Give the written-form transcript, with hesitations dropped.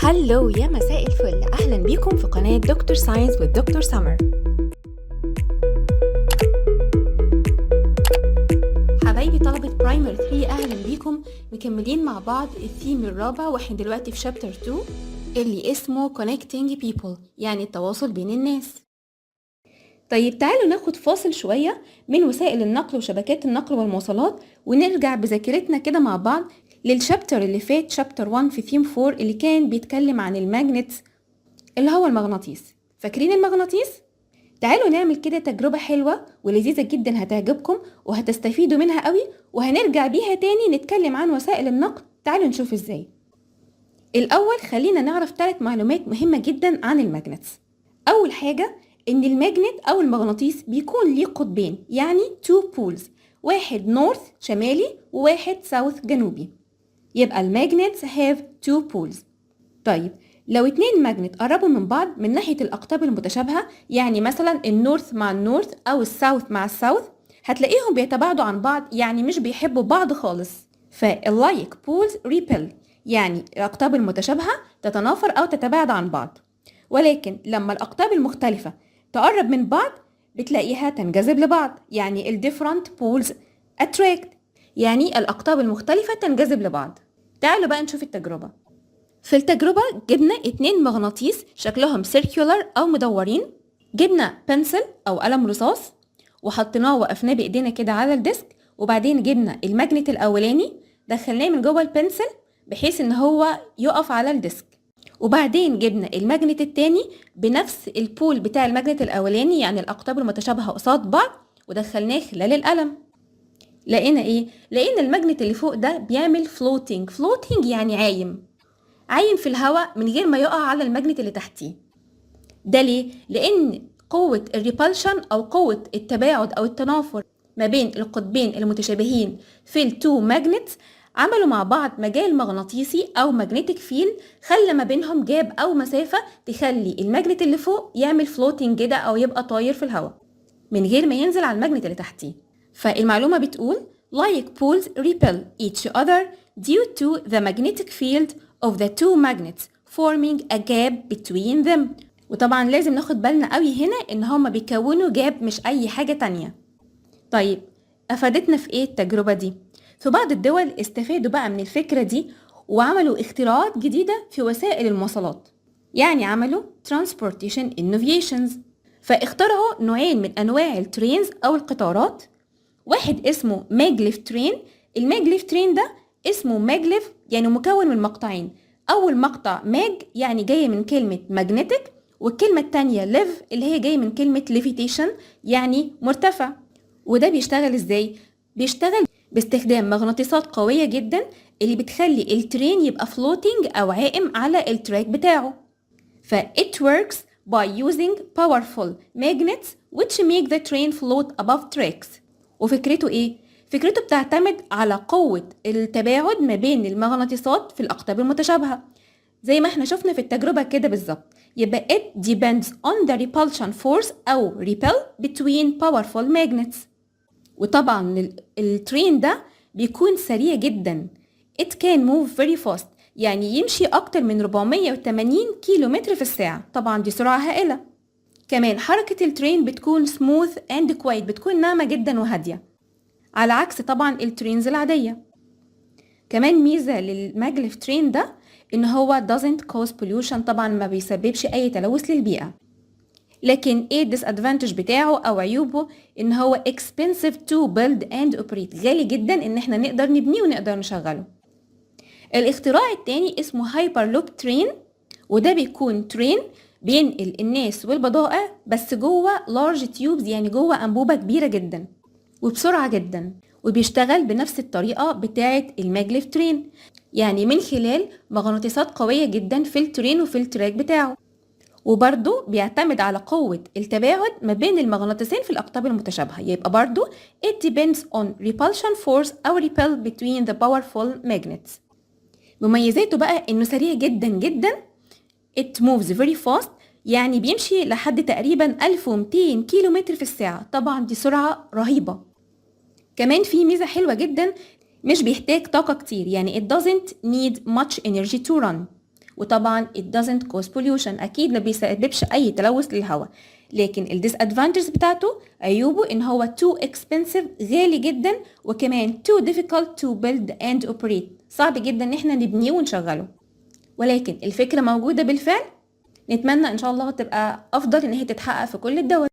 هلو يا مساء الفل، أهلا بيكم في قناة دكتور ساينس والدكتور سمر. حبايبي طلبة برايمر 3 أهلا بيكم، مكملين مع بعض الثيم الرابع واحنا دلوقتي في شابتر 2 اللي اسمه connecting people، يعني التواصل بين الناس. طيب تعالوا ناخد فاصل شوية من وسائل النقل وشبكات النقل والمواصلات ونرجع بذاكرتنا كده مع بعض للشابتر اللي فات، شابتر 1 في ثيم 4 اللي كان بيتكلم عن الماجنتس اللي هو المغناطيس. فاكرين المغناطيس؟ تعالوا نعمل كده تجربة حلوة ولذيذة جدا هتعجبكم وهتستفيدوا منها قوي، وهنرجع بيها تاني نتكلم عن وسائل النقل. تعالوا نشوف ازاي. الأول خلينا نعرف 3 معلومات مهمة جدا عن الماجنتس. أول حاجة إن الماجنت أو المغناطيس بيكون ليه قطبين، يعني 2 poles، واحد نورث شمالي وواحد ساوث جنوبي، يبقى الماجنتس have 2 poles. طيب لو 2 ماجنت قربوا من بعض من ناحية الأقطاب المتشابهة، يعني مثلا النورث مع النورث أو الساوث مع الساوث، هتلاقيهم بيتباعدوا عن بعض، يعني مش بيحبوا بعض خالص. فاللايك بولز ريبل، يعني الأقطاب المتشابهة تتنافر أو تتباعد عن بعض. ولكن لما الأقطاب المختلفة تقرب من بعض بتلاقيها تنجذب لبعض، يعني الديفرنت بولز attract، يعني الأقطاب المختلفة تنجذب لبعض. تعالوا بقى نشوف التجربة. في التجربة جبنا 2 مغناطيس شكلهم circular أو مدورين، جبنا بنسل أو قلم رصاص وحطيناه وقفناه بإيدينا كده على الديسك، وبعدين جبنا الماجنت الأولاني دخلناه من جوه البنسل بحيث إن هو يقف على الديسك، وبعدين جبنا الماجنت التاني بنفس البول بتاع الماجنت الأولاني، يعني الأقطاب المتشابهة قصاد بعض، ودخلناه خلال القلم. لقينا إيه؟ لقينا الماجنت اللي فوق ده بيعمل floating يعني عايم في الهواء من غير ما يقع على الماجنت اللي تحتيه. ده ليه؟ لأن قوة الريبالشن أو قوة التباعد أو التنافر ما بين القطبين المتشابهين في التو ماجنتس عملوا مع بعض مجال مغناطيسي أو ماجنتيك فيلد، خلى ما بينهم جاب أو مسافة تخلي الماجنت اللي فوق يعمل floating كده أو يبقى طاير في الهواء من غير ما ينزل على الماجنت اللي تحتيه. فالمعلومة بتقول like poles repel each other due to the magnetic field of the two magnets forming a gap between them. وطبعا لازم ناخد بالنا قوي هنا ان هما بيكونوا جاب مش اي حاجة تانية. طيب افادتنا في ايه التجربة دي؟ في بعض الدول استفادوا بقى من الفكرة دي وعملوا اختراعات جديدة في وسائل المواصلات، يعني عملوا transportation innovations. فاخترعوا نوعين من انواع الترينز او القطارات، واحد اسمه ماجليف ترين. الماجليف ترين ده اسمه ماجليف يعني مكون من مقطعين، اول مقطع ماج يعني جاي من كلمة ماجنتيك، والكلمة التانية ليف اللي هي جاي من كلمة ليفيتيشن يعني مرتفع. وده بيشتغل ازاي؟ بيشتغل باستخدام مغناطيسات قوية جدا اللي بتخلي الترين يبقى floating او عائم على التراك بتاعه. ف it works by using powerful magnets which make the train float above tracks. وفكرته ايه؟ فكرته بتعتمد على قوة التباعد ما بين المغناطيسات في الأقطاب المتشابهة زي ما احنا شفنا في التجربة كده بالظبط. يبقى it depends on the repulsion force أو repel between powerful magnets. وطبعا الترين ده بيكون سريع جدا. it can move very fast، يعني يمشي أكتر من 480 كيلومتر في الساعة. طبعا دي سرعة هائلة. كمان حركة الترين بتكون smooth and quiet، بتكون ناعمة جدا وهادية، على عكس طبعا الترينز العادية. كمان ميزة للماجليف ترين ده ان هو doesn't cause pollution، طبعا ما بيسببش اي تلوث للبيئة. لكن ايه disadvantage بتاعه او عيوبه؟ ان هو expensive to build and operate، غالي جدا ان احنا نقدر نبنيه ونقدر نشغله. الاختراع التاني اسمه هايبرلوب ترين، وده بيكون ترين بينقل الناس والبضائع بس جوه large tubes، يعني جوه انبوبة كبيرة جدا وبسرعة جدا، وبيشتغل بنفس الطريقة بتاعة الماجليف ترين، يعني من خلال مغناطيسات قوية جدا في الترين وفي التراك بتاعه. وبرضو بيعتمد على قوة التباعد ما بين المغناطيسين في الأقطاب المتشابهة، يبقى برضو it depends on repulsion force أو repel between the powerful magnets. مميزاته بقى إنه سريع جدا جدا، it moves very fast، يعني بيمشي لحد تقريبا 1200 كيلومتر في الساعة. طبعا دي سرعة رهيبة. كمان في ميزة حلوة جدا، مش بيحتاج طاقة كتير، يعني it doesn't need much energy to run. وطبعا it doesn't cause pollution، أكيد ما بيسببش أي تلوث للهواء. لكن ال disadvantages بتاعته، عيوبه إن هو too expensive، غالي جدا، وكمان too difficult to build and operate، صعب جدا إن احنا نبنيه ونشغله. ولكن الفكرة موجودة بالفعل، نتمنى إن شاء الله تبقى أفضل إن هي تتحقق في كل الدول.